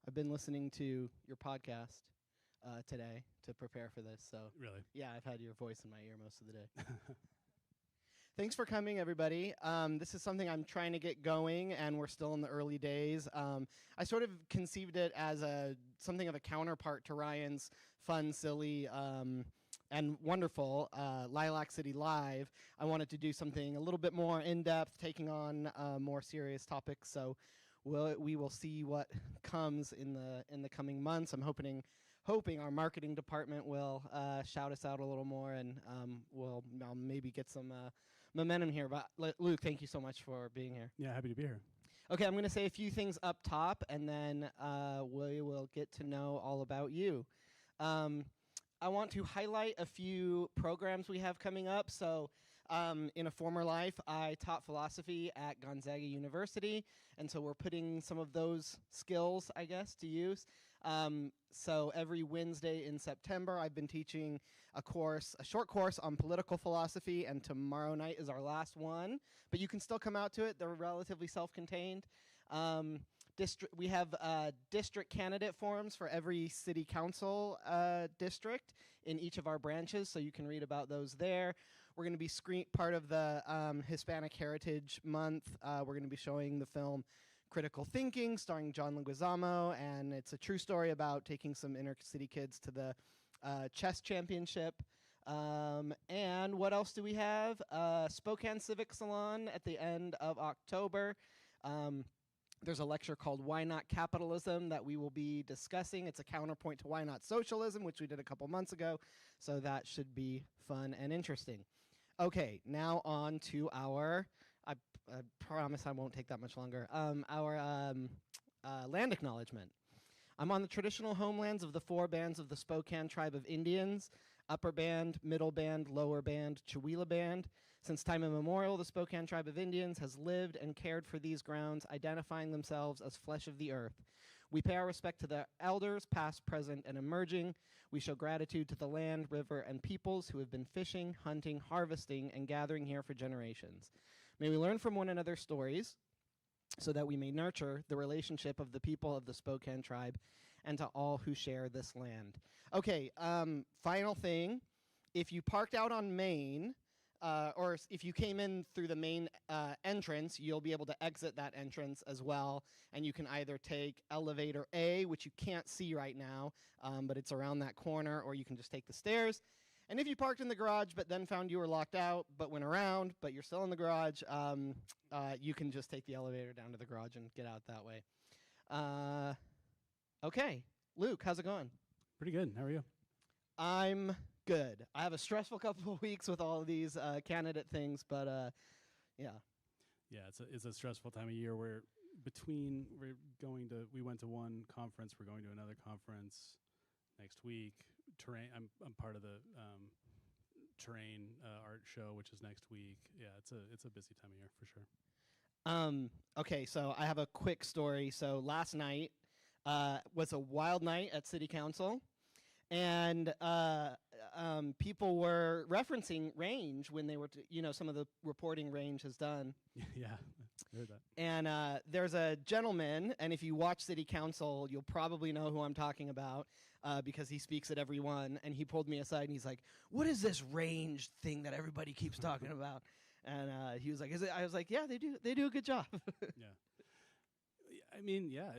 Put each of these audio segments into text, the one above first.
I've been listening to your podcast today to prepare for this. So Really? yeah, I've had your voice in my ear most of the day. Thanks for coming, everybody. This is something I'm trying to get going, and we're still in the early days. I sort of conceived it as something of a counterpart to Ryan's fun, silly, and wonderful Lilac City Live. I wanted to do something a little bit more in-depth, taking on more serious topics. So we will see what comes in the coming months. I'm hoping our marketing department will shout us out a little more, and we'll maybe get some momentum here. But Luke, thank you so much for being here. Yeah, happy to be here. Okay, I'm going to say a few things up top, and then we will get to know all about you. I want to highlight a few programs we have coming up. So in a former life, I taught philosophy at Gonzaga University, and so we're putting some of those skills, I guess, to use. So every Wednesday in September, I've been teaching a short course on political philosophy, and tomorrow night is our last one. But you can still come out to it. They're relatively self-contained. We have district candidate forums for every city council district in each of our branches, so you can read about those there. We're going to be part of the Hispanic Heritage Month. We're going to be showing the film Critical Thinking, starring John Leguizamo, and it's a true story about taking some inner city kids to the chess championship. And what else do we have? Spokane Civic Salon at the end of October. There's a lecture called Why Not Capitalism that we will be discussing. It's a counterpoint to Why Not Socialism, which we did a couple months ago. So that should be fun and interesting. Okay, now on to our, I promise I won't take that much longer, our land acknowledgement. I'm on the traditional homelands of the 4 bands of the Spokane Tribe of Indians: Upper Band, Middle Band, Lower Band, Chewelah Band. Since time immemorial, the Spokane Tribe of Indians has lived and cared for these grounds, identifying themselves as flesh of the earth. We pay our respect to the elders, past, present, and emerging. We show gratitude to the land, river, and peoples who have been fishing, hunting, harvesting, and gathering here for generations. May we learn from one another's stories, so that we may nurture the relationship of the people of the Spokane Tribe and to all who share this land. Okay, final thing. If you parked out on Main, or if you came in through the main entrance, you'll be able to exit that entrance as well, and you can either take elevator A, which you can't see right now, but it's around that corner, or you can just take the stairs. And if you parked in the garage but then found you were locked out but went around but you're still in the garage, you can just take the elevator down to the garage and get out that way. Okay, Luke, how's it going? Pretty good. How are you? I'm good. I have a stressful couple of weeks with all of these candidate things, but yeah. Yeah, it's a stressful time of year where we went to one conference, we're going to another conference next week. I'm part of the Terrain art show, which is next week. Yeah, it's a busy time of year for sure. Okay, so I have a quick story. So last night was a wild night at City Council, and people were referencing range when they were, some of the reporting range has done. Yeah, I heard that. And there's a gentleman, and if you watch City Council, you'll probably know who I'm talking about because he speaks at every one. And he pulled me aside and he's like, "What is this range thing that everybody keeps talking about?" And he was like, "Is it?" I was like, "Yeah, they do a good job." Yeah, I mean, yeah.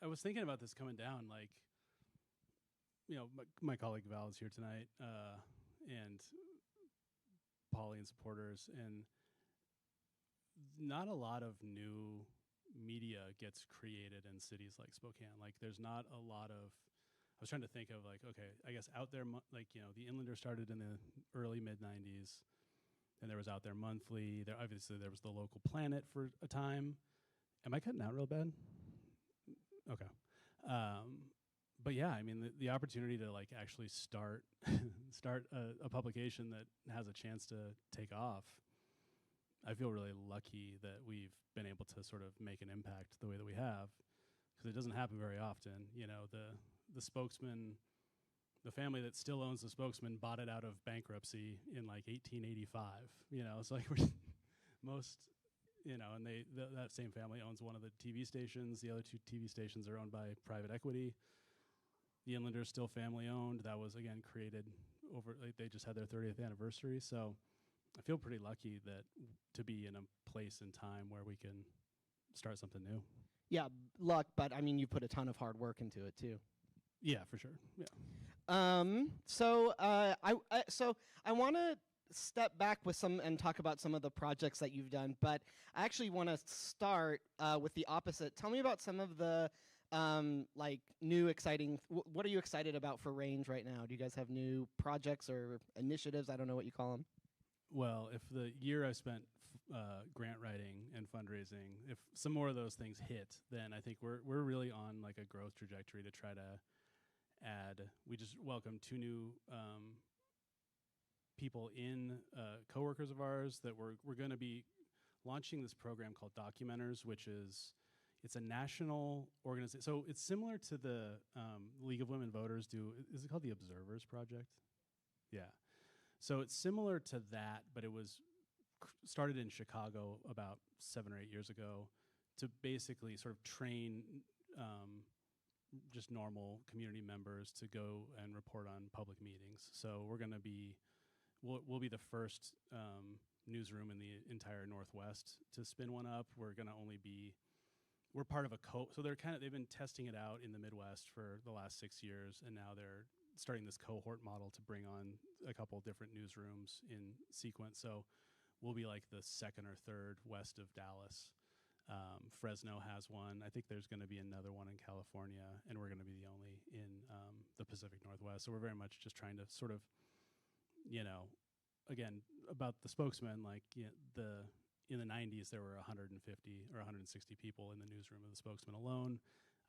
I was thinking about this coming down, like, my colleague Val is here tonight, and Polly and supporters, and not a lot of new media gets created in cities like Spokane. Like, there's not a lot of. I was trying to think of, like, okay, I guess Out There, like, the Inlander started in the early mid '90s, and there was Out There Monthly. There obviously there was the Local Planet for a time. Am I cutting out real bad? Okay. But yeah, I mean, the opportunity to, like, actually start a publication that has a chance to take off, I feel really lucky that we've been able to sort of make an impact the way that we have, because it doesn't happen very often. The Spokesman, the family that still owns the Spokesman, bought it out of bankruptcy in like 1885. It's like most and that same family owns one of the TV stations. The other two TV stations are owned by private equity. The Inlander's still family owned. That was again created over. Like, they just had their 30th anniversary, so I feel pretty lucky to be in a place and time where we can start something new. Yeah, luck, but I mean, you put a ton of hard work into it too. Yeah, for sure. Yeah. So I want to step back with some and talk about some of the projects that you've done, but I actually want to start with the opposite. Tell me about some of the like new exciting. What are you excited about for Range right now? Do you guys have new projects or initiatives? I don't know what you call them. Well, if the year I spent grant writing and fundraising, if some more of those things hit, then I think we're really on like a growth trajectory to try to add. We just welcomed 2 new people in, coworkers of ours, that we're going to be launching this program called Documenters, which it's a national organization. So it's similar to the League of Women Voters do. Is it called the Observers Project? Yeah. So it's similar to that, but it was started in Chicago about 7 or 8 years ago to basically sort of train just normal community members to go and report on public meetings. So we're going to be, we'll be the first newsroom in the entire Northwest to spin one up. We're going to we're part of so they've been testing it out in the Midwest for the last 6 years, and now they're starting this cohort model to bring on a couple different newsrooms in sequence. So we'll be like the second or third west of Dallas. Fresno has one. I think there's going to be another one in California, and we're going to be the only in the Pacific Northwest. So we're very much just trying to sort of, again, about the spokesman, like in the 90s, there were 150 or 160 people in the newsroom of the Spokesman alone.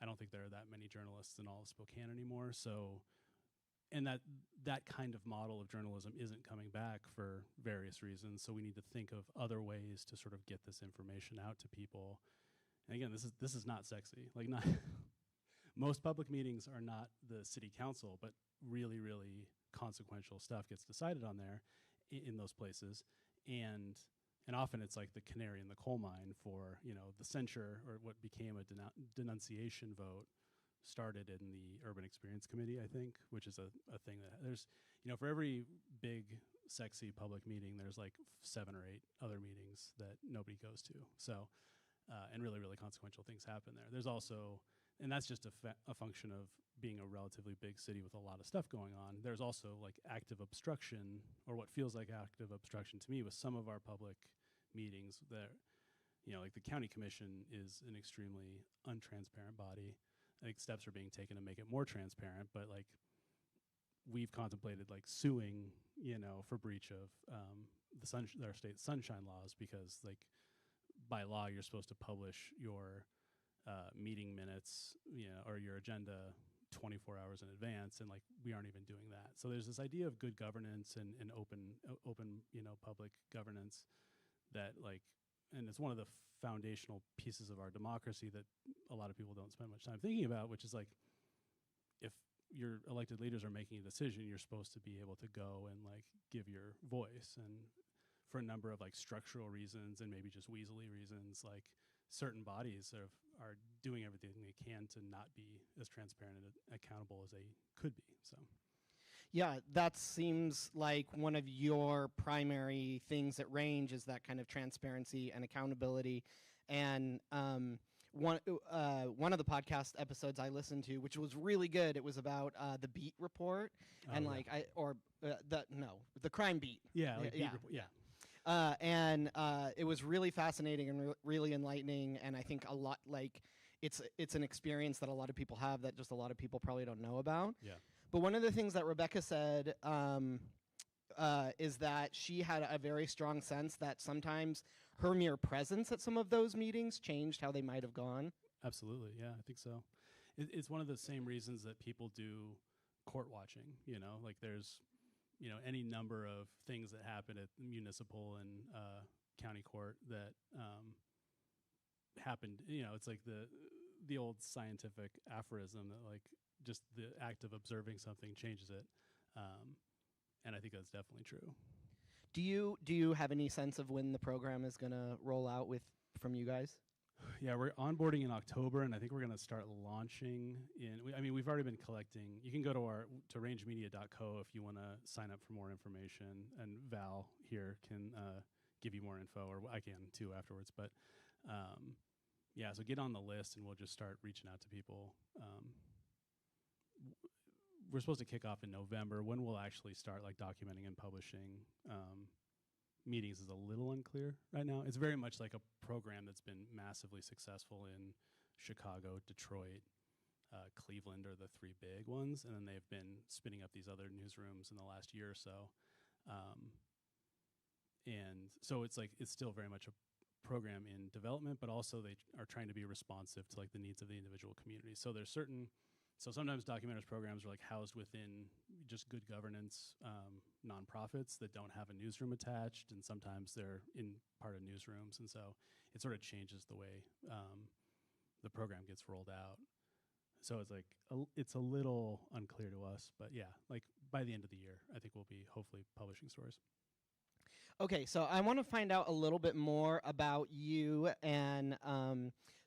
I don't think there are that many journalists in all of Spokane anymore. So, and that kind of model of journalism isn't coming back for various reasons. So we need to think of other ways to sort of get this information out to people. And again, this is not sexy. Like, not most public meetings are not the city council, but really, really consequential stuff gets decided on there in those places. And often it's like the canary in the coal mine for, the censure, or what became a denunciation vote started in the Urban Experience Committee, I think, which is a thing that there's, for every big, sexy public meeting, there's like 7 or 8 other meetings that nobody goes to. So, and really, really consequential things happen there. There's also, and that's just a function of being a relatively big city with a lot of stuff going on. There's also like active obstruction, or what feels like active obstruction to me, with some of our public meetings that, like the county commission is an extremely untransparent body. I think steps are being taken to make it more transparent, but like we've contemplated like suing, for breach of our state sunshine laws, because like by law you're supposed to publish your meeting minutes, or your agenda 24 hours in advance, and like we aren't even doing that. So there's this idea of good governance and open public governance that like, and it's one of the foundational pieces of our democracy that a lot of people don't spend much time thinking about, which is like, if your elected leaders are making a decision, you're supposed to be able to go and like give your voice. And for a number of like structural reasons and maybe just weaselly reasons, like certain bodies are doing everything they can to not be as transparent and accountable as they could be. So. Yeah, that seems like one of your primary things at Range, is that kind of transparency and accountability. And one of the podcast episodes I listened to, which was really good, it was about the Beat Report, and the Crime Beat. Yeah, like yeah. Beat Report, yeah. And it was really fascinating and really enlightening. And I think a lot, like, it's an experience that a lot of people have that just a lot of people probably don't know about. Yeah. But one of the things that Rebecca said is that she had a very strong sense that sometimes her mere presence at some of those meetings changed how they might have gone. Absolutely, yeah, I think so. It's one of the same reasons that people do court watching, like there's, any number of things that happen at municipal and county court that happened, it's like the old scientific aphorism that like just the act of observing something changes it. And I think that's definitely true. Do you have any sense of when the program is going to roll out with from you guys? Yeah, we're onboarding in October, and I think we're going to start launching we've already been collecting. You can go to rangemedia.co if you want to sign up for more information, and Val here can give you more info, or I can too afterwards. But yeah, so get on the list, and we'll just start reaching out to people. We're supposed to kick off in November. When we'll actually start like documenting and publishing meetings is a little unclear right now. It's very much like a program that's been massively successful in Chicago, Detroit, Cleveland are the three big ones, and then they've been spinning up these other newsrooms in the last year or so. And so it's still very much a program in development, but also they are trying to be responsive to like the needs of the individual community. So sometimes documenters programs are like housed within just good governance nonprofits that don't have a newsroom attached, and sometimes they're in part of newsrooms, and so it sort of changes the way the program gets rolled out. So it's like it's a little unclear to us, but yeah, like by the end of the year, I think we'll be hopefully publishing stories. Okay, so I want to find out a little bit more about you. And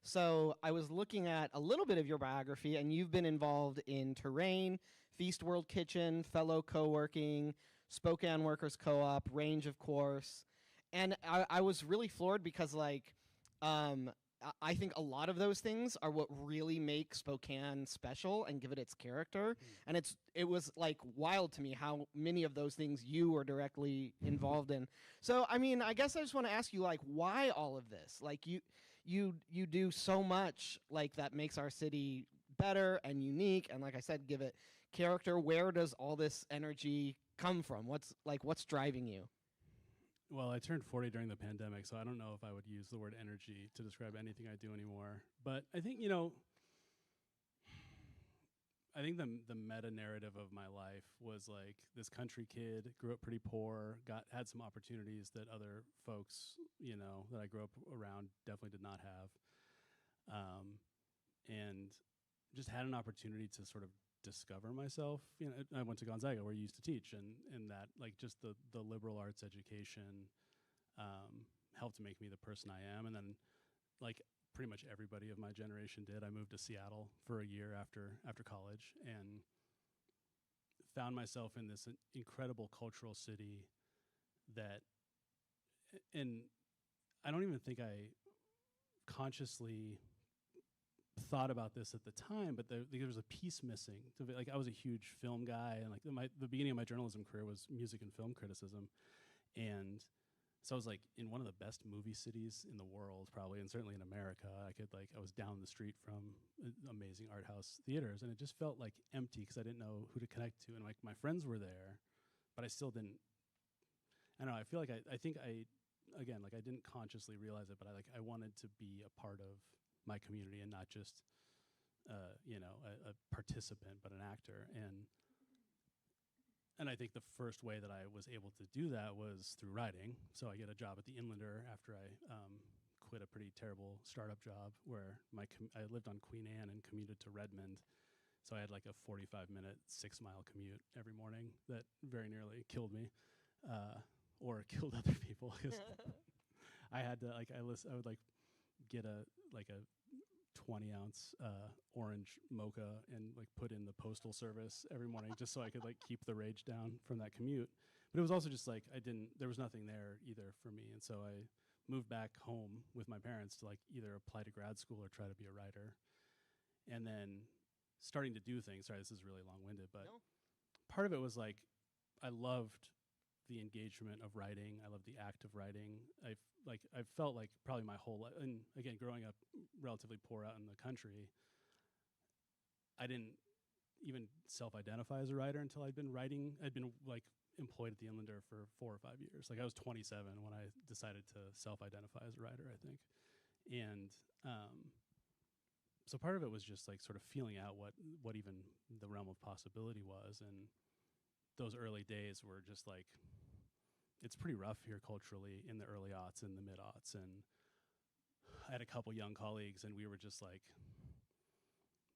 so I was looking at a little bit of your biography, and you've been involved in Terrain, Feast World Kitchen, Fellow Co-working, Spokane Workers Co-op, Range, of course. And I was really floored because, like, I think a lot of those things are what really make Spokane special and give it its character. And it was like wild to me how many of those things you were directly involved in. So, I mean, I guess I just want to ask you, like, why all of this? Like, you do so much, like, that makes our city better and unique, and like I said, give it character. Where does all this energy come from? What's driving you? Well, I turned 40 during the pandemic, so I don't know if I would use the word energy to describe anything I do anymore. But I think, I think the meta narrative of my life was like this country kid, grew up pretty poor, had some opportunities that other folks, that I grew up around definitely did not have. And just had an opportunity to sort of discover myself. I went to Gonzaga where you used to teach, and that like just the liberal arts education helped make me the person I am. And then like pretty much everybody of my generation did, I moved to Seattle for a year after college and found myself in this incredible cultural city and I don't even think I consciously thought about this at the time, but there was a piece missing. Like I was a huge film guy, and like the beginning of my journalism career was music and film criticism, and so I was like in one of the best movie cities in the world, probably, and certainly in America. I was down the street from amazing art house theaters, and it just felt like empty because I didn't know who to connect to, and like my friends were there, but I still didn't. I don't know. I feel like I think I didn't consciously realize it, but I wanted to be a part of my community and not just a participant, but an actor. And I think the first way that I was able to do that was through writing. So I get a job at the Inlander after I quit a pretty terrible startup job where I lived on Queen Anne and commuted to Redmond. So I had like a 45-minute, 6-mile commute every morning that very nearly killed me, or killed other people. I had to I would like get a 20-ounce orange mocha and like put in the postal service every morning just so I could like keep the rage down from that commute. But it was also just like there was nothing there either for me, and so I moved back home with my parents to like either apply to grad school or try to be a writer. And then starting to do things. Sorry, this is really long-winded, but no. Part of it was like I loved the engagement of writing. I love the act of writing. I've felt like probably my whole life, and again, growing up relatively poor out in the country, I didn't even self-identify as a writer until I'd been writing. I'd been like employed at the Inlander for 4 or 5 years. Like I was 27 when I decided to self-identify as a writer, I think. And so part of it was just like sort of feeling out what even the realm of possibility was. And those early days were just like, it's pretty rough here culturally in the early aughts and the mid aughts. And I had a couple young colleagues, and we were just like,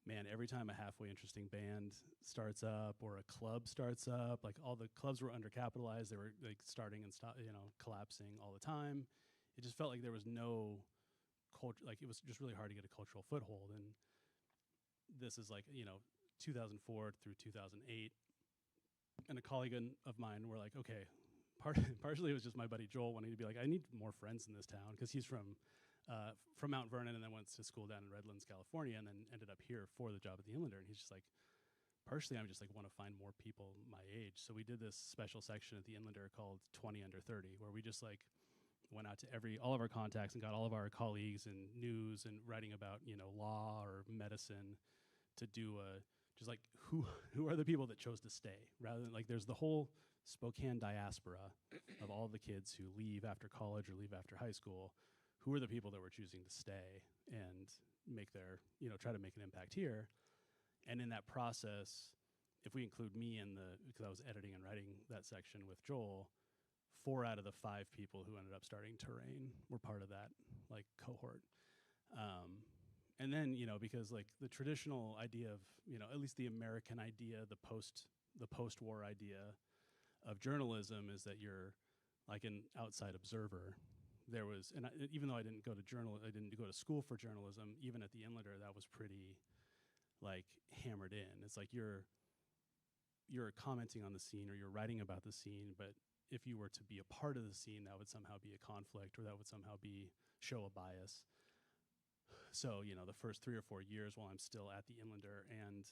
man, every time a halfway interesting band starts up or a club starts up, like all the clubs were undercapitalized. They were like starting and collapsing all the time. It just felt like there was no like it was just really hard to get a cultural foothold. And this is like, 2004 through 2008. And a colleague of mine were like, okay, partially it was just my buddy Joel wanting to be like, I need more friends in this town, because he's from Mount Vernon and then went to school down in Redlands, California, and then ended up here for the job at the Inlander. And he's just like, personally, I'm just like want to find more people my age. So we did this special section at the Inlander called 20 Under 30, where we just like went out to all of our contacts and got all of our colleagues in news and writing about, law or medicine, to do just like who are the people that chose to stay, rather than like there's the whole Spokane diaspora of all the kids who leave after college or leave after high school. Who are the people that were choosing to stay and make their, try to make an impact here? And in that process, if we include me because I was editing and writing that section with Joel, 4 out of the 5 people who ended up starting Terrain were part of that like cohort. And then, because like the traditional idea of, at least the American idea, the post-war idea of journalism is that you're like an outside observer. There was, and even though I didn't go to school for journalism, even at the Inlander, that was pretty like hammered in. It's like you're commenting on the scene or you're writing about the scene, but if you were to be a part of the scene, that would somehow be a conflict, or that would somehow show a bias. So, the first 3 or 4 years while I'm still at the Inlander and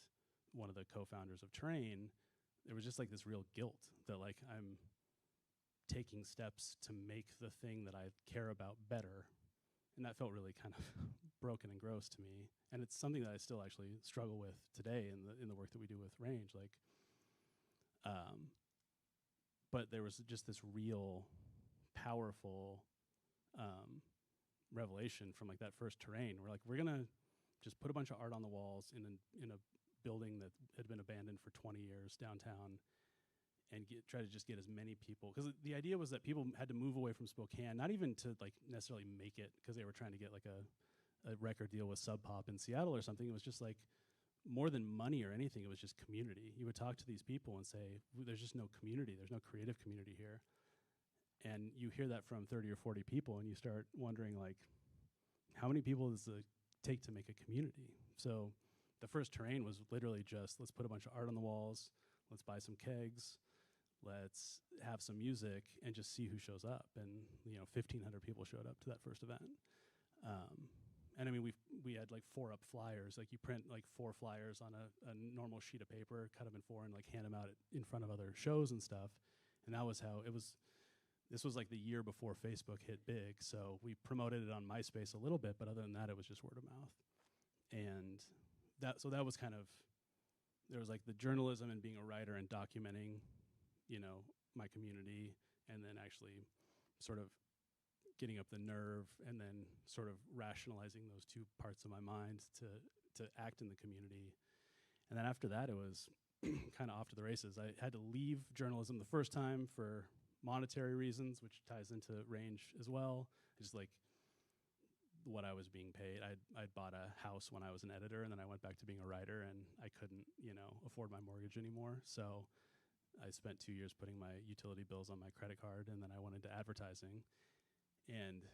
one of the co-founders of Terrain, there was just like this real guilt that like I'm taking steps to make the thing that I care about better. And that felt really kind of broken and gross to me. And it's something that I still actually struggle with today in the work that we do with Range. Like, but there was just this real powerful revelation from like that first Terrain. We're like, we're gonna just put a bunch of art on the walls in a building that had been abandoned for 20 years downtown, and try to just get as many people, because the idea was that people had to move away from Spokane, not even to like necessarily make it because they were trying to get like a record deal with Sub Pop in Seattle or something. It was just like more than money or anything. It was just community. You would talk to these people and say, there's just no community. There's no creative community here. And you hear that from 30 or 40 people, and you start wondering like, how many people does it take to make a community? So the first Terrain was literally just, let's put a bunch of art on the walls, let's buy some kegs, let's have some music, and just see who shows up. And 1,500 people showed up to that first event. And I mean, we had like 4 up flyers. Like you print like 4 flyers on a normal sheet of paper, cut them in 4, and like hand them out in front of other shows and stuff. And that was how it was. This was like the year before Facebook hit big, so we promoted it on MySpace a little bit, but other than that, it was just word of mouth. And that was kind of, there was like the journalism and being a writer and documenting, my community, and then actually sort of getting up the nerve and then sort of rationalizing those 2 parts of my mind to act in the community. And then after that, it was kind of off to the races. I had to leave journalism the first time for monetary reasons, which ties into Range as well. Just like what I was being paid. I'd bought a house when I was an editor, and then I went back to being a writer, and I couldn't, afford my mortgage anymore. So I spent 2 years putting my utility bills on my credit card, and then I went into advertising. And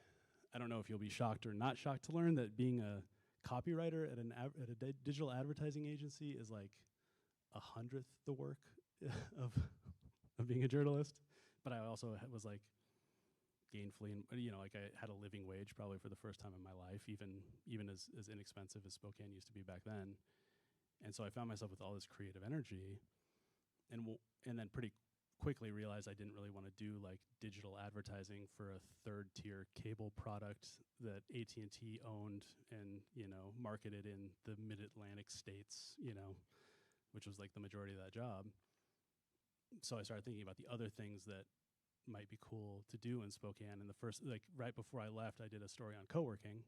I don't know if you'll be shocked or not shocked to learn that being a copywriter at a digital advertising agency is like 100th the work of being a journalist. But I also was like gainfully, like I had a living wage probably for the first time in my life, even as inexpensive as Spokane used to be back then. And so I found myself with all this creative energy, and then pretty quickly realized I didn't really want to do like digital advertising for a 3rd-tier cable product that AT&T owned and marketed in the Mid-Atlantic states, which was like the majority of that job. So I started thinking about the other things that might be cool to do in Spokane. And the first, like right before I left, I did a story on co-working,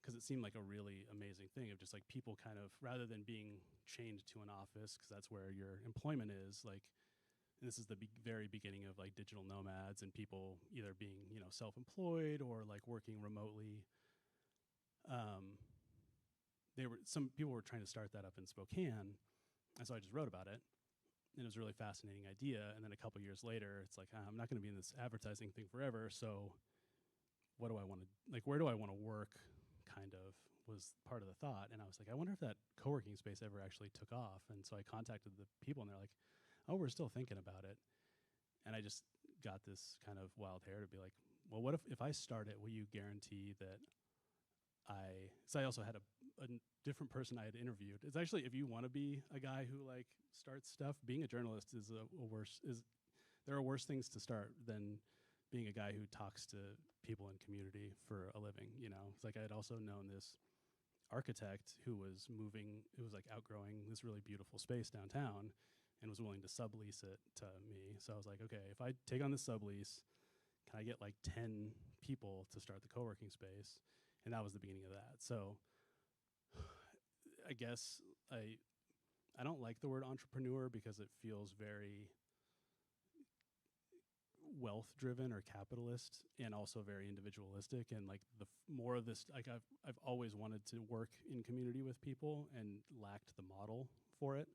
because it seemed like a really amazing thing of just like people kind of, rather than being chained to an office, because that's where your employment is, like this is the very beginning of like digital nomads and people either being, self-employed or like working remotely. Some people were trying to start that up in Spokane. And so I just wrote about it. And it was a really fascinating idea. And then a couple years later, it's like, I'm not going to be in this advertising thing forever. So what do I want to, like, where do I want to work kind of was part of the thought. And I was like, I wonder if that co-working space ever actually took off. And so I contacted the people, and they're like, oh, we're still thinking about it. And I just got this kind of wild hair to be like, well, what if I start it, will you guarantee that so I also had a different person I had interviewed. It's actually, if you want to be a guy who like starts stuff, being a journalist is there are worse things to start than being a guy who talks to people in community for a living. You know, it's like I had also known this architect who was like outgrowing this really beautiful space downtown and was willing to sublease it to me. So I was like, okay, if I take on this sublease, can I get like 10 people to start the co-working space? And that was the beginning of that. So I guess I don't like the word entrepreneur because it feels very wealth driven or capitalist, and also very individualistic. And like more of this, like I've always wanted to work in community with people and lacked the model for it.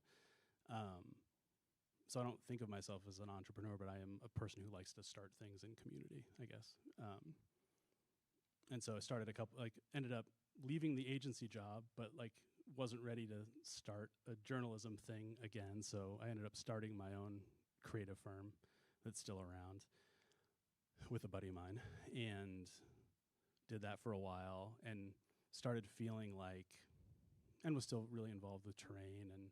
So I don't think of myself as an entrepreneur, but I am a person who likes to start things in community, I guess. And so I started ended up leaving the agency job, but like wasn't ready to start a journalism thing again. So I ended up starting my own creative firm that's still around with a buddy of mine, and did that for a while, and started feeling like, and was still really involved with terrain. And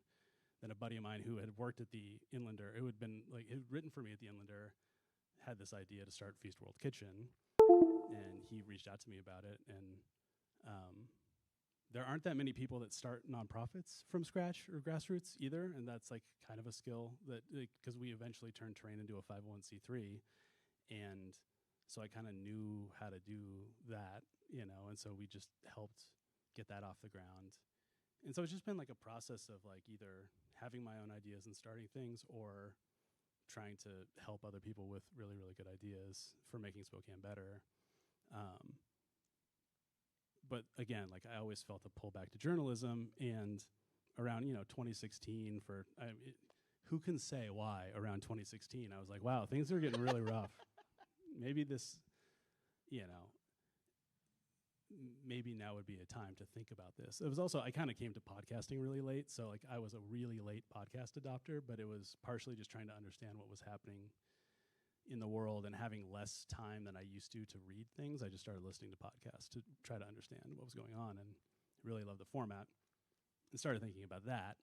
then a buddy of mine who had worked at the Inlander, it had written for me at the Inlander, had this idea to start Feast World Kitchen, and he reached out to me about it. And there aren't that many people that start nonprofits from scratch or grassroots either, and that's like kind of a skill that, because we eventually turned terrain into a 501c3, and so I kind of knew how to do that, and so we just helped get that off the ground. And so it's just been like a process of like either having my own ideas and starting things, or trying to help other people with really, really good ideas for making Spokane better. But again, like I always felt a pull back to journalism, and around 2016, who can say why around 2016 I was like, wow, things are getting really rough. Maybe this, maybe now would be a time to think about this. It was also, I kind of came to podcasting really late, so like I was a really late podcast adopter, but it was partially just trying to understand what was happening in the world, and having less time than I used to read things. I just started listening to podcasts to try to understand what was going on, and really loved the format, and started thinking about that,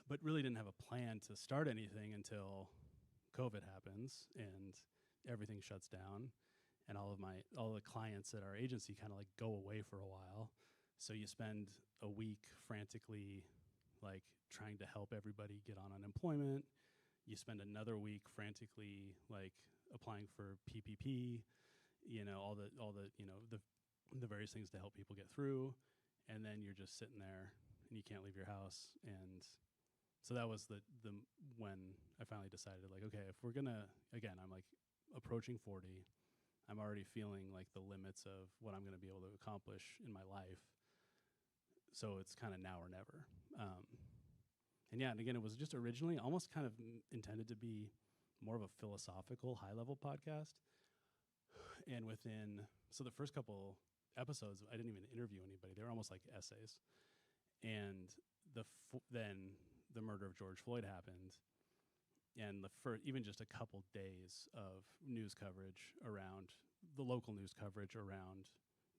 but really didn't have a plan to start anything until COVID happens and everything shuts down, and all the clients at our agency kind of like go away for a while. So you spend a week frantically like trying to help everybody get on unemployment. You spend another week frantically like applying for PPP, all the various things to help people get through, and then you're just sitting there and you can't leave your house. And so that was the when I finally decided, like, okay, if we're gonna, again, I'm like approaching 40, I'm already feeling like the limits of what I'm gonna be able to accomplish in my life. So it's kind of now or never. And yeah, and again, it was just originally almost kind of intended to be more of a philosophical, high-level podcast. And so the first couple episodes, I didn't even interview anybody. They were almost like essays. And then the murder of George Floyd happened, and even just a couple days of news coverage around the local news coverage around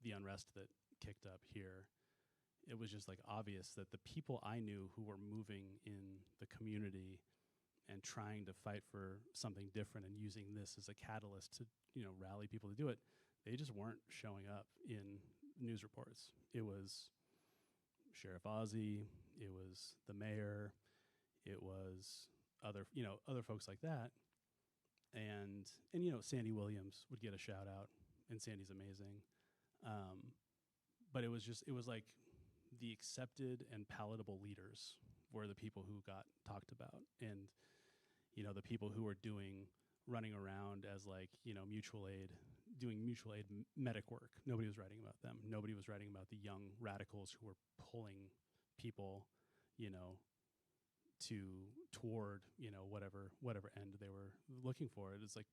the unrest that kicked up here. It was just like obvious that the people I knew who were moving in the community and trying to fight for something different and using this as a catalyst to, rally people to do it, they just weren't showing up in news reports. It was Sheriff Ozzie, it was the mayor, it was other folks like that. And Sandy Williams would get a shout out, and Sandy's amazing. But it was like the accepted and palatable leaders were the people who got talked about. And, the people who were running around as like, mutual aid, doing mutual aid medic work. Nobody was writing about them. Nobody was writing about the young radicals who were pulling people, toward, whatever end they were looking for. It was like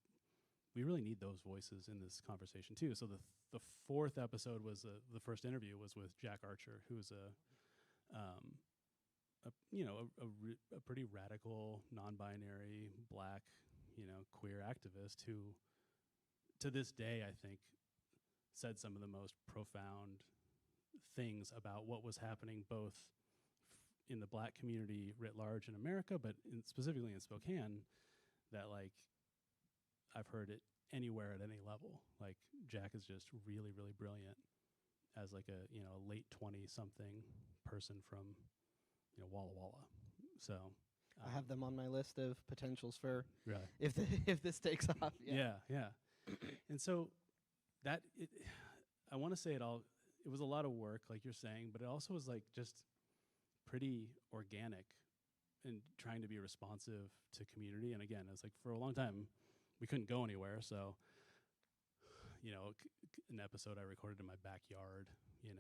we really need those voices in this conversation too. So the fourth episode was the first interview was with Jack Archer, who's a pretty radical, non-binary, black, queer activist who, to this day, I think, said some of the most profound things about what was happening both in the black community writ large in America, but specifically in Spokane, that like I've heard it anywhere at any level. Like Jack is just really, really brilliant as like a late 20-something person from Walla Walla. So I have them on my list of potentials for really if this takes off. Yeah. And so that I want to say it was a lot of work, like you're saying, but it also was like just pretty organic and trying to be responsive to community. And again, it's like for a long time we couldn't go anywhere, so an episode I recorded in my backyard, and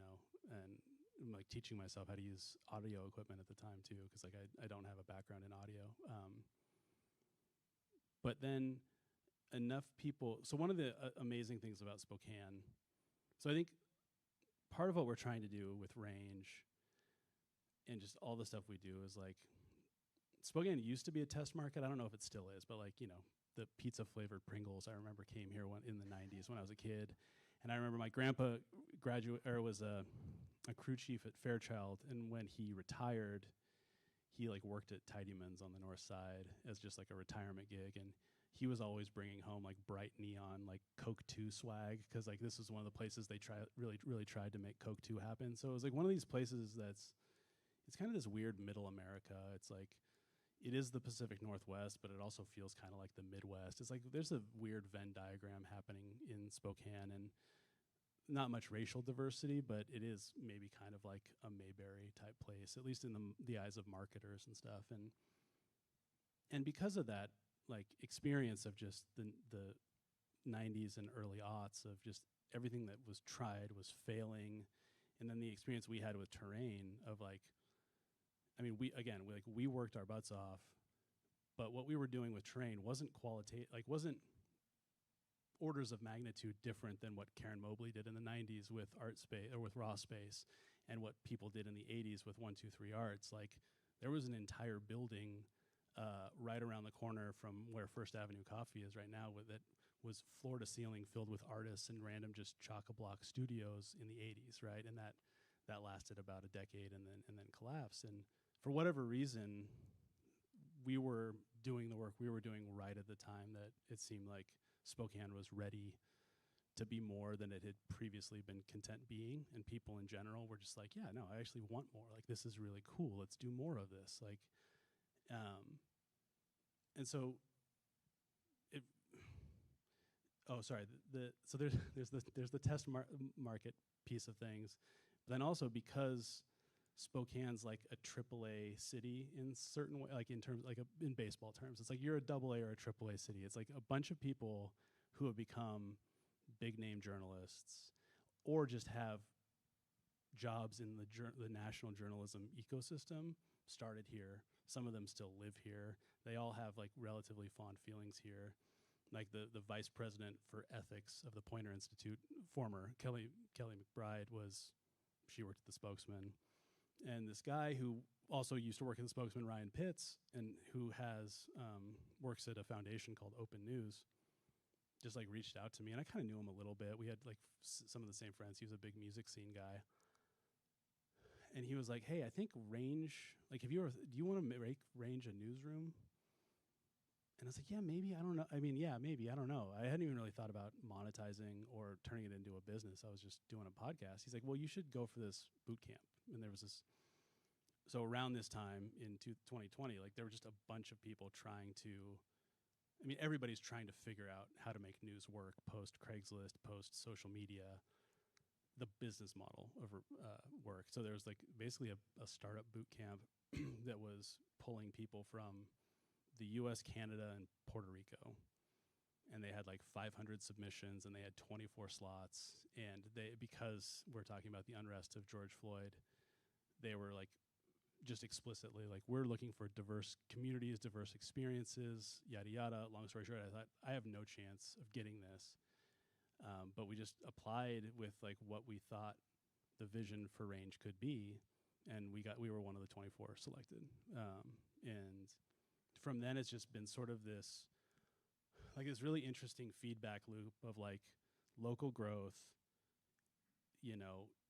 I'm like teaching myself how to use audio equipment at the time too, because like I don't have a background in audio. But then enough people. So one of the amazing things about Spokane. So I think part of what we're trying to do with Range and just all the stuff we do is like Spokane used to be a test market. I don't know if it still is, but like the pizza flavored Pringles I remember came here in the 90s when I was a kid, and I remember my grandpa was a crew chief at Fairchild, and when he retired, he like worked at Tidyman's on the north side as just like a retirement gig, and he was always bringing home like bright neon like Coke 2 swag, because like this was one of the places they really tried to make Coke 2 happen. So it was like one of these places it's kind of this weird middle America. It's like it is the Pacific Northwest, but it also feels kind of like the Midwest. It's like there's a weird Venn diagram happening in Spokane, and not much racial diversity, but it is maybe kind of like a Mayberry type place, at least in the eyes of marketers and stuff. And because of that, like experience of just the 90s and early aughts of just everything that was tried was failing, and then the experience we had with terrain of like, I mean, we worked our butts off, but what we were doing with terrain wasn't wasn't orders of magnitude different than what Karen Mobley did in the 90s with Art Space or with Raw Space, and what people did in the 80s with 123 Arts. Like there was an entire building right around the corner from where First Avenue Coffee is right now that was floor to ceiling filled with artists and random just chock-a-block studios in the 80s, right? And that lasted about a decade and then collapsed. And for whatever reason, we were doing the work we were doing right at the time that it seemed like Spokane was ready to be more than it had previously been content being, and people in general were just like, yeah, no, I actually want more. Like this is really cool. Let's do more of this. Like, and so it. Oh, sorry. So there's the test market piece of things, but then also because Spokane's like a AAA city in certain way, like in terms like in baseball terms, it's like you're a AA or a AAA city. It's like a bunch of people who have become big name journalists or just have jobs in the national journalism ecosystem started here. Some of them still live here. They all have like relatively fond feelings here. Like the vice president for ethics of the Poynter Institute, former Kelly McBride she worked at the Spokesman. And this guy who also used to work at the Spokesman, Ryan Pitts, and who works at a foundation called Open News, just like reached out to me, and I kind of knew him a little bit. We had like some of the same friends. He was a big music scene guy, and he was like, "Hey, I think Range. Like, do you want to make Range a newsroom?" And I was like, "Yeah, maybe. I don't know. I mean, yeah, maybe. I don't know. I hadn't even really thought about monetizing or turning it into a business. I was just doing a podcast." He's like, "Well, you should go for this boot camp." And there was this. So around this time in 2020, like there were just a bunch of people trying to. I mean, everybody's trying to figure out how to make news work post Craigslist, post social media, the business model of work. So there was like basically a startup boot camp that was pulling people from the U.S., Canada, and Puerto Rico. And they had like 500 submissions, and they had 24 slots. And because we're talking about the unrest of George Floyd, they were like just explicitly, like, we're looking for diverse communities, diverse experiences, yada yada. Long story short, I thought I have no chance of getting this, but we just applied with like what we thought the vision for Range could be, and we were one of the 24 selected. And from then, it's just been sort of this really interesting feedback loop of like local growth,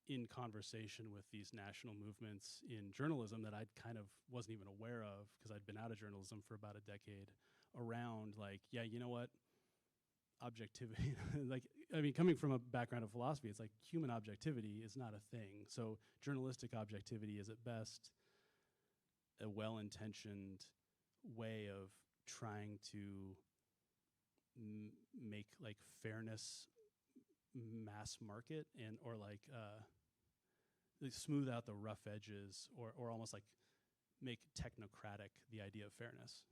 in conversation with these national movements in journalism that I kind of wasn't even aware of because I'd been out of journalism for about a decade, around like, yeah, you know what? Objectivity, coming from a background of philosophy, it's like human objectivity is not a thing. So journalistic objectivity is at best a well-intentioned way of trying to make like fairness mass market, and or like smooth out the rough edges, or almost like make technocratic the idea of fairness.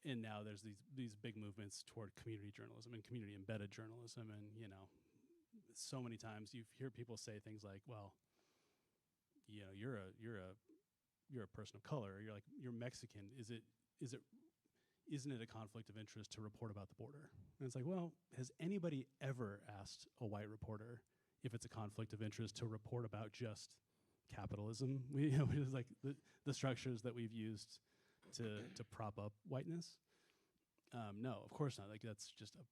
And now there's these big movements toward community journalism and community embedded journalism, and so many times you hear people say things like, well, you're a person of color, or you're Mexican, isn't it a conflict of interest to report about the border? And it's like, well, has anybody ever asked a white reporter if it's a conflict of interest to report about just capitalism? It's like the structures that we've used to prop up whiteness. No, of course not. Like, that's just a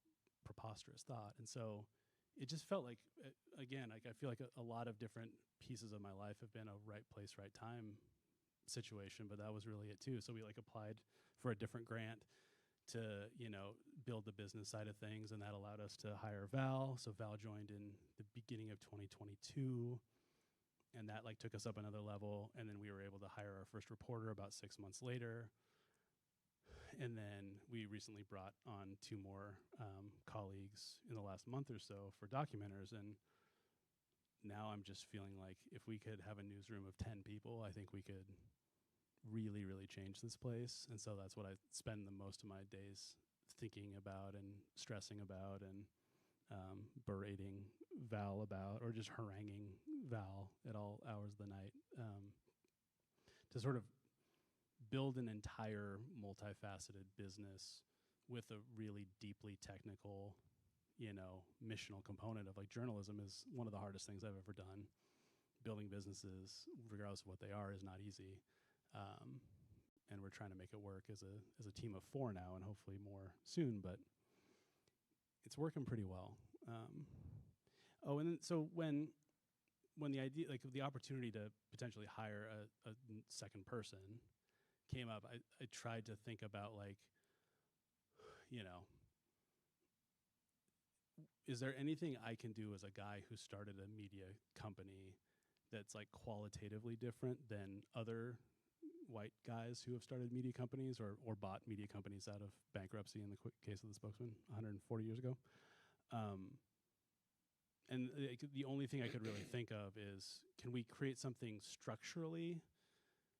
preposterous thought. And so it just felt like, again, like I feel like a lot of different pieces of my life have been a right place, right time situation, but that was really it too. So we like applied for a different grant to, build the business side of things, and that allowed us to hire Val. So Val joined in the beginning of 2022, and that like took us up another level. And then we were able to hire our first reporter about 6 months later. And then we recently brought on 2 more colleagues in the last month or so for documenters. And now I'm just feeling like if we could have a newsroom of 10 people, I think we could really, really change this place. And so that's what I spend the most of my days thinking about and stressing about, and berating Val about, or just haranguing Val at all hours of the night, to sort of build an entire multifaceted business with a really deeply technical, missional component of like journalism is one of the hardest things I've ever done. Building businesses, regardless of what they are, is not easy. And we're trying to make it work as a team of 4 now, and hopefully more soon, but it's working pretty well. And then, so when the idea, like the opportunity to potentially hire a second person came up, I tried to think about like, is there anything I can do as a guy who started a media company that's like qualitatively different than other white guys who have started media companies or bought media companies out of bankruptcy, in the case of the Spokesman 140 years ago. And the only thing I could really think of is, can we create something structurally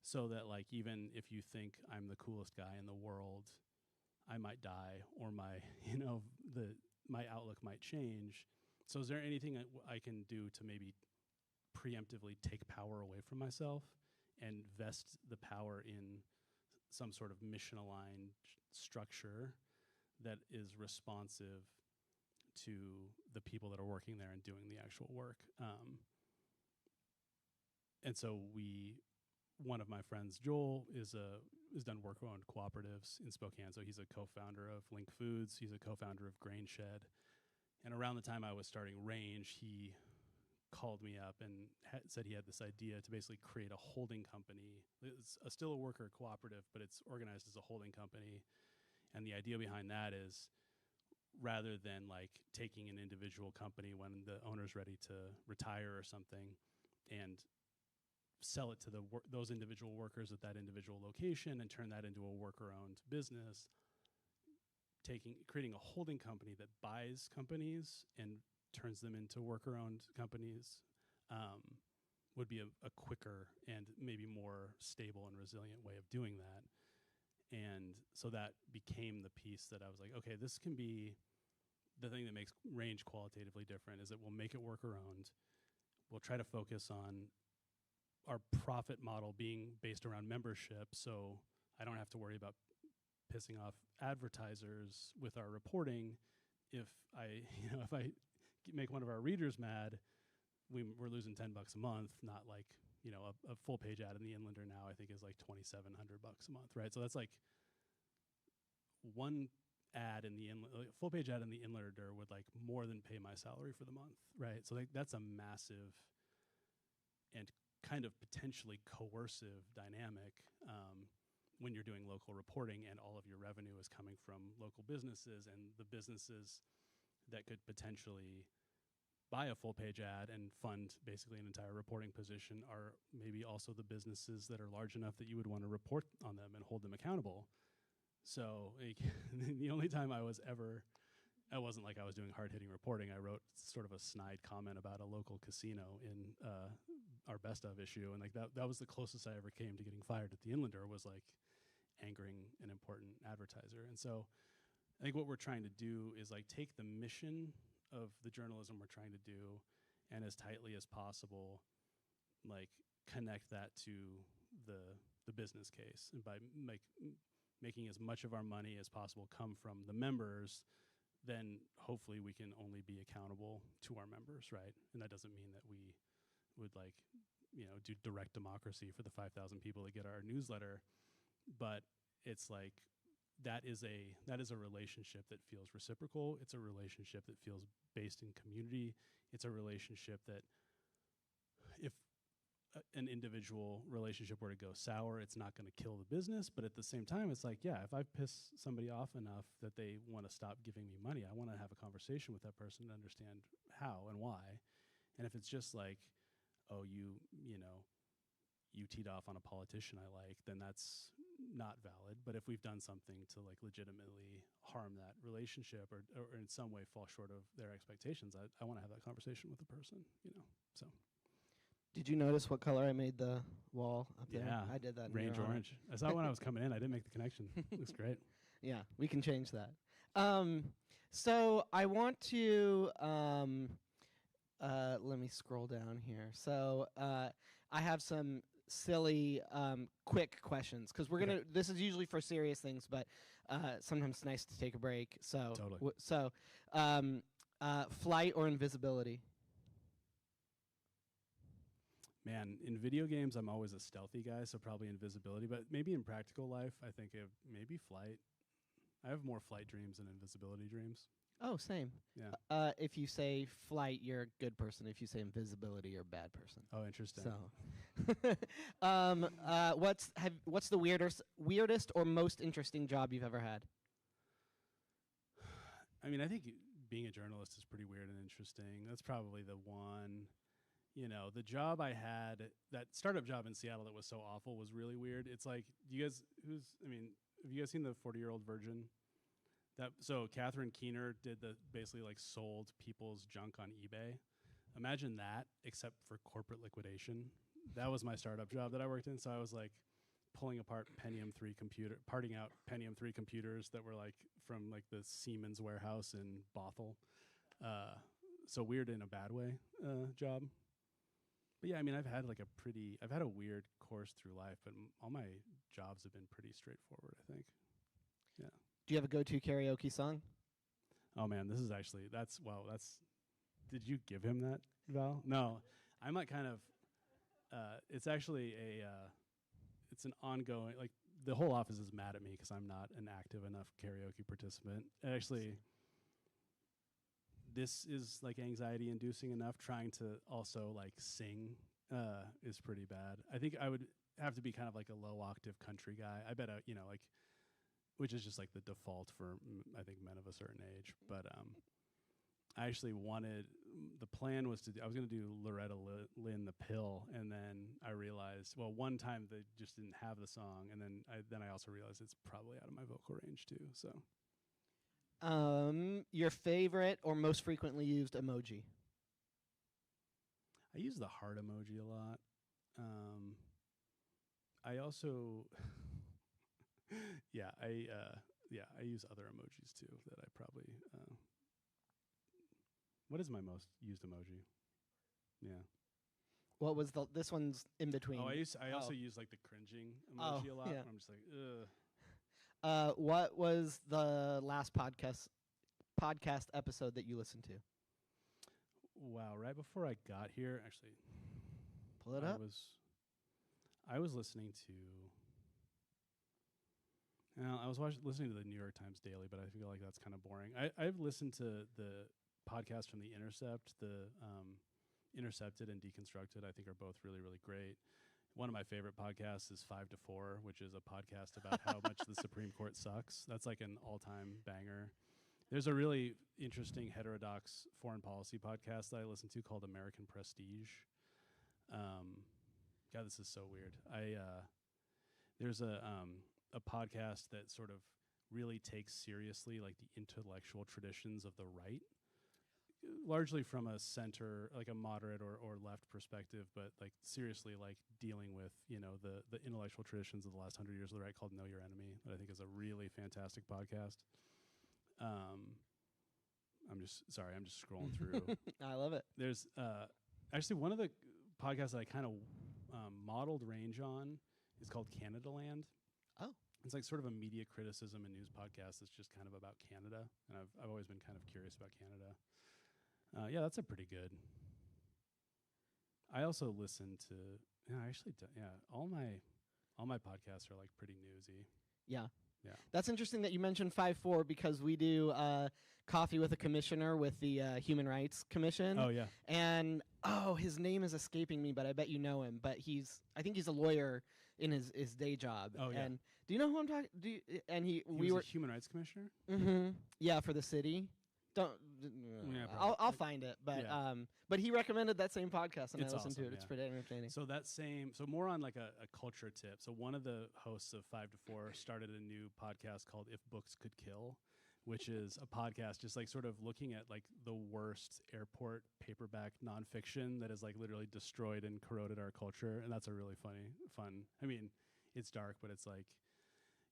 so that like, even if you think I'm the coolest guy in the world, I might die, or my outlook might change. So is there anything I can do to maybe preemptively take power away from myself and vest the power in some sort of mission-aligned structure that is responsive to the people that are working there and doing the actual work? And so one of my friends, Joel, has done worker-owned cooperatives in Spokane. So he's a co-founder of Link Foods. He's a co-founder of Grain Shed. And around the time I was starting Range, he called me up and said he had this idea to basically create a holding company. It's still a worker cooperative, but it's organized as a holding company. And the idea behind that is, rather than like taking an individual company when the owner's ready to retire or something and sell it to those individual workers at that individual location and turn that into a worker-owned business, creating a holding company that buys companies and turns them into worker-owned companies, would be a quicker and maybe more stable and resilient way of doing that. And so that became the piece that I was like, okay, this can be the thing that makes Range qualitatively different, is that we'll make it worker-owned. We'll try to focus on our profit model being based around membership, so I don't have to worry about pissing off advertisers with our reporting. If I, if I make one of our readers mad, we're losing $10 a month, not like, a full page ad in the Inlander now I think is like $2,700 a month, right? So that's like one ad in the full page ad in the Inlander would like more than pay my salary for the month, right? So like that's a massive and kind of potentially coercive dynamic when you're doing local reporting and all of your revenue is coming from local businesses, and the businesses that could potentially buy a full page ad and fund basically an entire reporting position are maybe also the businesses that are large enough that you would want to report on them and hold them accountable. So like, the only time it wasn't like I was doing hard-hitting reporting. I wrote sort of a snide comment about a local casino in our best of issue, and like that was the closest I ever came to getting fired at the Inlander, was like angering an important advertiser. And so I think what we're trying to do is like take the mission of the journalism we're trying to do and as tightly as possible like connect that to the business case, and by making as much of our money as possible come from the members, then hopefully we can only be accountable to our members, right? And that doesn't mean that we would like, do direct democracy for the 5,000 people that get our newsletter, but it's like that is a relationship that feels reciprocal. It's a relationship that feels based in community. It's a relationship that if an individual relationship were to go sour, it's not going to kill the business. But at the same time, it's like, yeah, if I piss somebody off enough that they want to stop giving me money, I want to have a conversation with that person to understand how and why. And if it's just like, oh, you teed off on a politician I like, then that's not valid. But if we've done something to like legitimately harm that relationship or in some way fall short of their expectations, I want to have that conversation with the person, so. Did you notice what color I made the wall up there? Yeah, I did that. Range orange. I saw it when I was coming in. I didn't make the connection. Looks great. Yeah, we can change that. So I want to let me scroll down here. So I have some silly, quick questions because we're gonna. This is usually for serious things, but sometimes it's nice to take a break. So Totally. Flight or invisibility? Man, in video games, I'm always a stealthy guy, so probably invisibility. But maybe in practical life, I think maybe flight. I have more flight dreams than invisibility dreams. Oh, same. Yeah. If you say flight, you're a good person. If you say invisibility, you're a bad person. Oh, interesting. So, what's the weirdest or most interesting job you've ever had? I mean, I think being a journalist is pretty weird and interesting. That's probably the one. The job I had, that startup job in Seattle that was so awful, was really weird. It's like, have you guys seen the 40-Year-Old Virgin? So Catherine Keener did basically like sold people's junk on eBay. Imagine that, except for corporate liquidation. That was my startup job that I worked in. So I was like pulling apart parting out Pentium 3 computers that were like from like the Siemens warehouse in Bothell. So weird in a bad way job. But yeah, I mean, I've had a weird course through life, but all my jobs have been pretty straightforward, I think. Yeah. Do you have a go-to karaoke song? Oh man, did you give him that, Val? No, I'm like kind of, it's actually it's an ongoing, like the whole office is mad at me because I'm not an active enough karaoke participant. Actually, this is like anxiety inducing enough. Trying to also like sing is pretty bad. I think I would have to be kind of like a low octave country guy. I bet like, which is just like the default for I think men of a certain age. But I actually the plan was I was going to do Loretta Lynn, The Pill, and then I realized, well, one time they just didn't have the song, and then I also realized it's probably out of my vocal range too. So. Your favorite or most frequently used emoji? I use the heart emoji a lot. I also, I use other emojis too that I probably. What is my most used emoji? Yeah. What was this one's in between? Oh, I also use like the cringing emoji a lot. yeah. I'm just like, ugh. What was the last podcast episode that you listened to? Wow, right before I got here, actually, Pull it up. I was listening to. I was listening to the New York Times Daily, but I feel like that's kind of boring. I've listened to the podcast from The Intercept, the Intercepted and Deconstructed. I think are both really, really great. One of my favorite podcasts is 5 to 4, which is a podcast about how much the Supreme Court sucks. That's like an all-time banger. There's a really interesting heterodox foreign policy podcast that I listen to called American Prestige. God, this is so weird. There's a podcast that sort of really takes seriously like the intellectual traditions of the right, largely from a center, like a moderate or left perspective, but like seriously like dealing with, the intellectual traditions of the last 100 years of the right, called Know Your Enemy, that I think is a really fantastic podcast. I'm just scrolling through. I love it. There's actually one of the podcasts that I kind of modeled range on is called Canada Land. Oh. It's like sort of a media criticism and news podcast that's just kind of about Canada, and I've always been kind of curious about Canada. Yeah, that's a pretty good. I also listen to. All my podcasts are like pretty newsy. Yeah. Yeah. That's interesting that you mentioned 5-4 because we do Coffee with a Commissioner with the Human Rights Commission. Oh yeah. And his name is escaping me, but I bet you know him. But I think he's a lawyer in his day job. Oh yeah. And do you know who I'm talking? He was a Human Rights Commissioner. Mm-hmm. Yeah, for the city. I'll find it, but he recommended that same podcast, and I listened to it. It's pretty entertaining. So more on like a culture tip. So one of the hosts of 5 to 4 started a new podcast called If Books Could Kill, which is a podcast just like sort of looking at like the worst airport paperback nonfiction that has like literally destroyed and corroded our culture, and that's a really fun. I mean, it's dark, but it's like,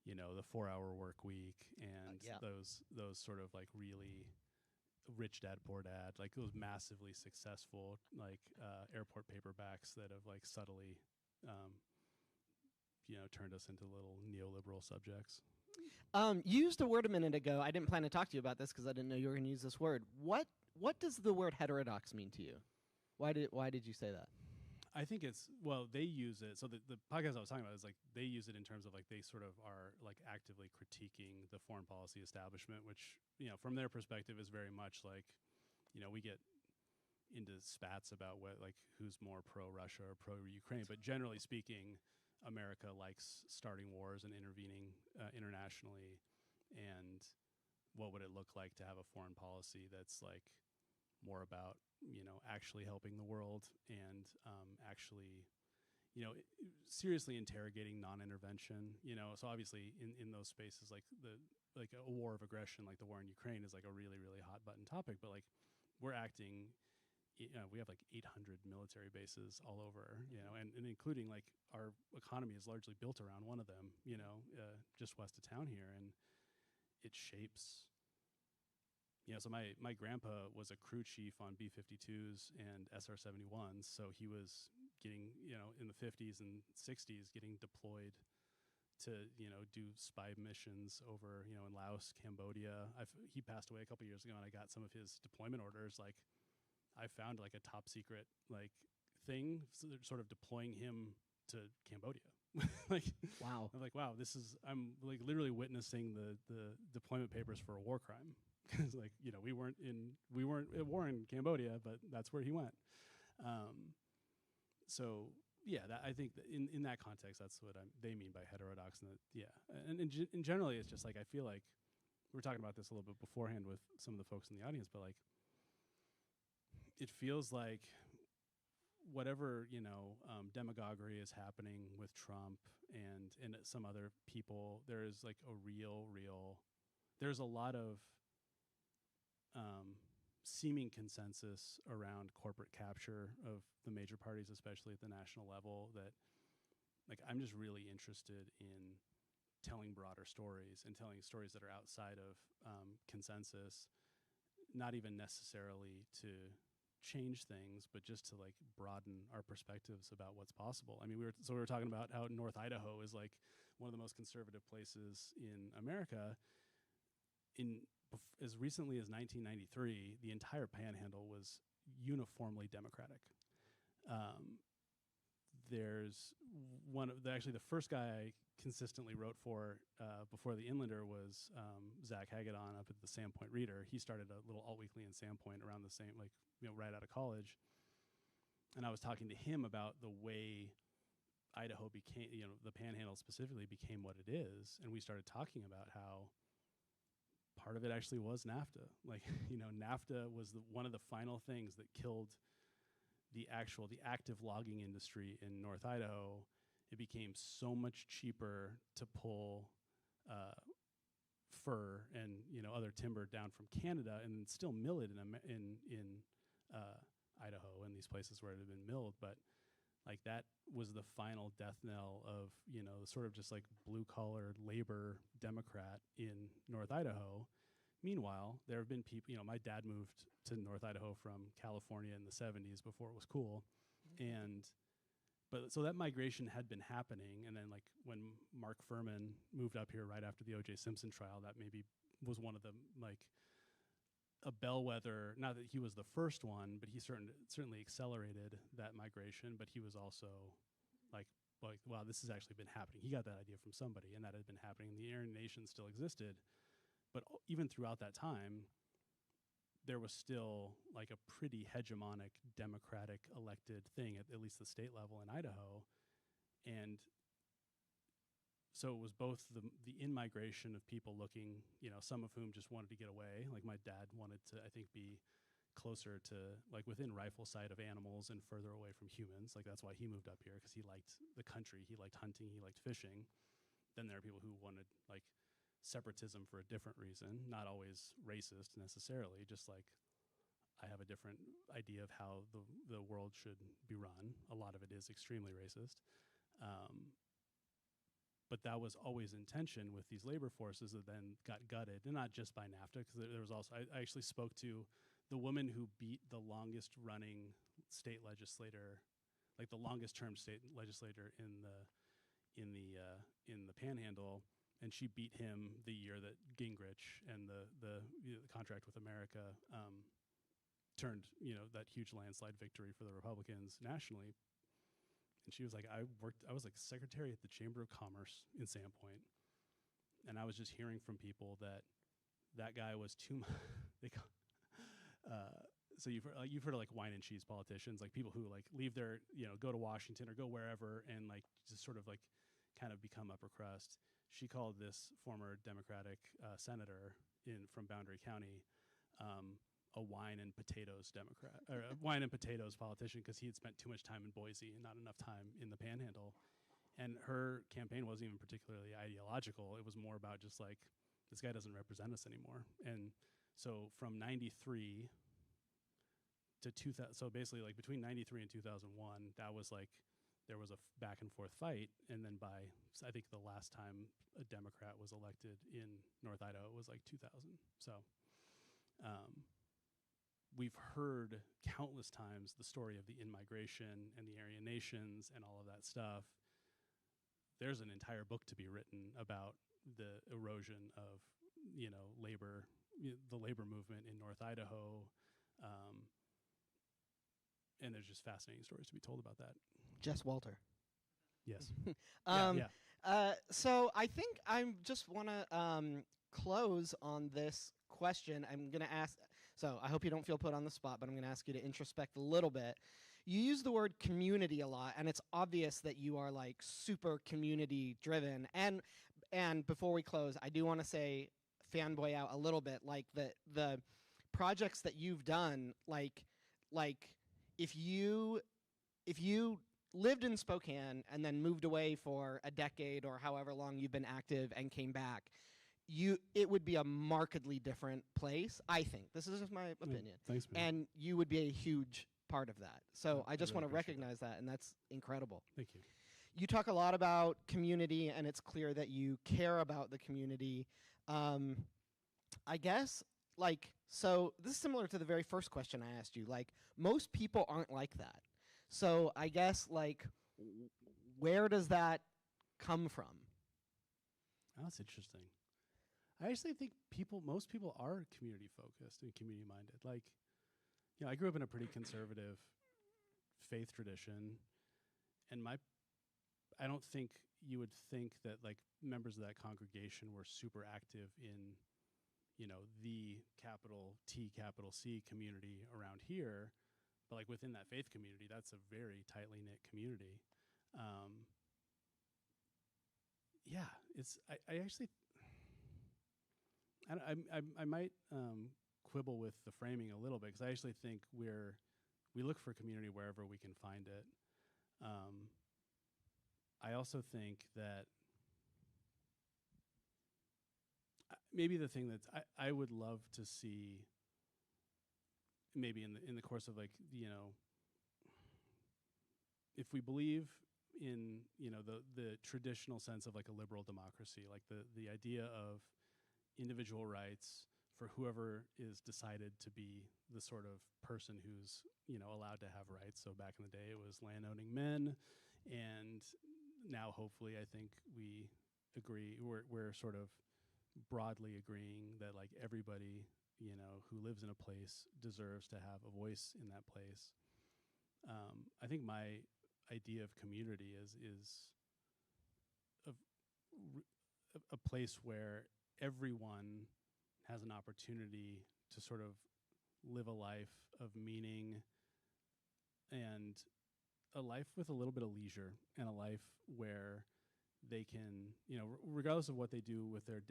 the 4-hour work week and those sort of like really Rich Dad Poor Dad, like those massively successful like airport paperbacks that have like subtly turned us into little neoliberal subjects. You used a word a minute ago. I didn't plan to talk to you about this because I didn't know you were going to use this word. What does the word heterodox mean to you? Why did you say that? I think they use it. So the podcast I was talking about is like they use it in terms of like they sort of are like actively critiquing the foreign policy establishment, which, from their perspective is very much like, we get into spats about who's more pro-Russia or pro-Ukraine. But generally speaking, America likes starting wars and intervening internationally. And what would it look like to have a foreign policy that's like more about, actually helping the world and actually, seriously interrogating non-intervention. So obviously in those spaces, like a war of aggression, like the war in Ukraine, is like a really, really hot button topic. But like we're acting, we have like 800 military bases all over, and including like our economy is largely built around one of them, just west of town here, and it shapes. So my grandpa was a crew chief on B-52s and SR-71s, so he was getting, in the 50s and 60s, getting deployed to, do spy missions over, in Laos, Cambodia. He passed away a couple years ago, and I got some of his deployment orders. Like, I found like a top secret like thing, sort of deploying him to Cambodia. Like, wow. I'm like, wow, I'm like literally witnessing the deployment papers for a war crime. Because like, we weren't at war in Cambodia, but that's where he went. So yeah, I think that in that context, that's what they mean by heterodox. And in generally, it's just like I feel like we were talking about this a little bit beforehand with some of the folks in the audience, but like it feels like whatever demagoguery is happening with Trump and some other people, there is like a there's a lot of seeming consensus around corporate capture of the major parties, especially at the national level, that like I'm just really interested in telling broader stories and telling stories that are outside of consensus, not even necessarily to change things, but just to like broaden our perspectives about what's possible. I mean, we were talking about how North Idaho is like one of the most conservative places in America. As recently as 1993, the entire Panhandle was uniformly Democratic. There's actually the first guy I consistently wrote for before the Inlander was Zach Hagedorn up at the Sandpoint Reader. He started a little alt weekly in Sandpoint around the same, like, right out of college. And I was talking to him about the way Idaho became, the Panhandle specifically became what it is. And we started talking about how part of it actually was NAFTA. Like, NAFTA was one of the final things that killed the active logging industry in North Idaho. It became so much cheaper to pull fir and other timber down from Canada and then still mill it in Idaho and these places where it had been milled. But like that was the final death knell of sort of just like blue collar labor Democrat in North Idaho. Meanwhile, there have been people. My dad moved to North Idaho from California in the 70s before it was cool, But so that migration had been happening, and then like when Mark Furman moved up here right after the O.J. Simpson trial, that maybe was one of the like a bellwether. Not that he was the first one, but he certainly accelerated that migration. But he was also like wow, this has actually been happening. He got that idea from somebody, and that had been happening. The Aryan Nation still existed, but even throughout that time, there was still like a pretty hegemonic Democratic elected thing at least the state level in Idaho. And so it was both the in-migration of people looking, some of whom just wanted to get away. Like my dad wanted to, I think, be closer to like within rifle sight of animals and further away from humans. Like that's why he moved up here, because he liked the country, he liked hunting, he liked fishing. Then there are people who wanted like separatism for a different reason, not always racist necessarily, just like I have a different idea of how the world should be run. A lot of it is extremely racist. But that was always in tension with these labor forces that then got gutted, and not just by NAFTA, because there was also, I actually spoke to the woman who beat the longest running state legislator, like the longest term state legislator in the Panhandle, and she beat him the year that Gingrich and the contract with America turned that huge landslide victory for the Republicans nationally. And she was like, I was like secretary at the Chamber of Commerce in Sandpoint, and I was just hearing from people that guy was too much. So you've heard of like wine and cheese politicians, like people who like leave their go to Washington or go wherever and like just sort of like kind of become upper crust. She called this former Democratic senator from Boundary County a wine and potatoes Democrat, or a wine and potatoes politician, because he had spent too much time in Boise and not enough time in the Panhandle. And her campaign wasn't even particularly ideological. It was more about just like, this guy doesn't represent us anymore. And so from 93 to 2000, so basically like between 93 and 2001, that was like, there was a back and forth fight. And then by, I think the last time a Democrat was elected in North Idaho was like 2000. So we've heard countless times the story of the in-migration and the Aryan Nations and all of that stuff. There's an entire book to be written about the erosion of, labor, the labor movement in North Idaho. And there's just fascinating stories to be told about that. Jess Walter. Yes. So I think I just want to close on this question. I'm going to ask, so I hope you don't feel put on the spot, but I'm going to ask you to introspect a little bit. You use the word community a lot, and it's obvious that you are like super community driven. And before we close, I do want to say, fanboy out a little bit, like the projects that you've done, like if you lived in Spokane and then moved away for a decade or however long you've been active and came back, it would be a markedly different place, I think. This is just my opinion. Thanks, man. And you would be a huge part of that. So I just really want to appreciate recognize that, and that's incredible. Thank you. You talk a lot about community, and it's clear that you care about the community. I guess, like, So this is similar to the very first question I asked you. Like, most people aren't like that. So I guess, like, where does that come from? Oh, that's interesting. I actually think most people are community focused and community minded. Like, I grew up in a pretty conservative faith tradition, and I don't think you would think that like members of that congregation were super active in, the capital T, capital C community around here, but like within that faith community, that's a very tightly knit community. Yeah, I actually I might quibble with the framing a little bit, because I actually think we look for community wherever we can find it. I also think that maybe the thing that I would love to see, maybe in the course of like, if we believe in the traditional sense of like a liberal democracy, like the idea of individual rights for whoever is decided to be the sort of person who's allowed to have rights. So back in the day it was land-owning men, and now hopefully I think we're sort of broadly agreeing that like everybody who lives in a place deserves to have a voice in that place. I think my idea of community is a place where everyone has an opportunity to sort of live a life of meaning, and a life with a little bit of leisure, and a life where they can, regardless of what they do with their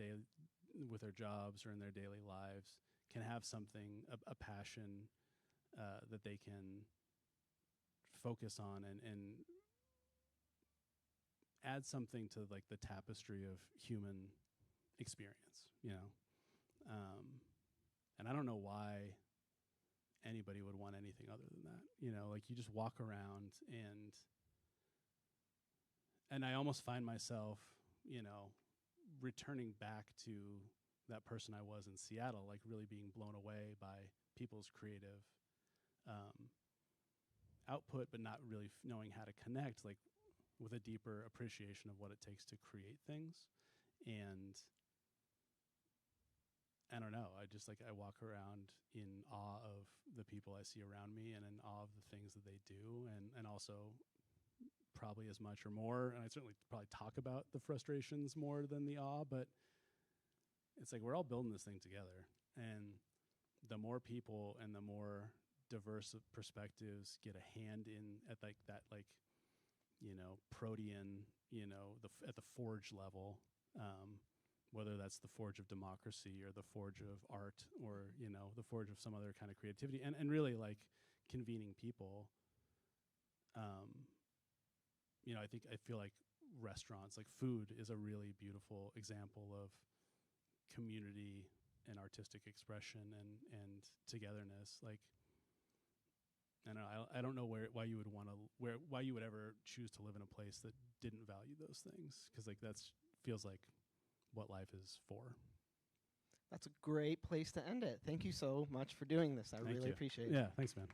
jobs or in their daily lives, can have something, a passion that they can focus on and add something to like the tapestry of human experience, and I don't know why anybody would want anything other than that. Like you just walk around and I almost find myself, returning back to that person I was in Seattle, like really being blown away by people's creative output, but not really knowing how to connect, like with a deeper appreciation of what it takes to create things. And I don't know, I walk around in awe of the people I see around me, and in awe of the things that they do, and also probably as much or more, and I certainly probably talk about the frustrations more than the awe, but it's like we're all building this thing together, and the more people and the more diverse perspectives get a hand in at like that, like protean, at the forge level, whether that's the forge of democracy or the forge of art, or the forge of some other kind of creativity, and really like convening people. I feel like restaurants, like food, is a really beautiful example of community and artistic expression and togetherness. Like, I don't know why you would ever choose to live in a place that didn't value those things, because like that's feels like what life is for. That's a great place to end it. Thank you so much for doing this. I really appreciate it. Yeah, thanks, man.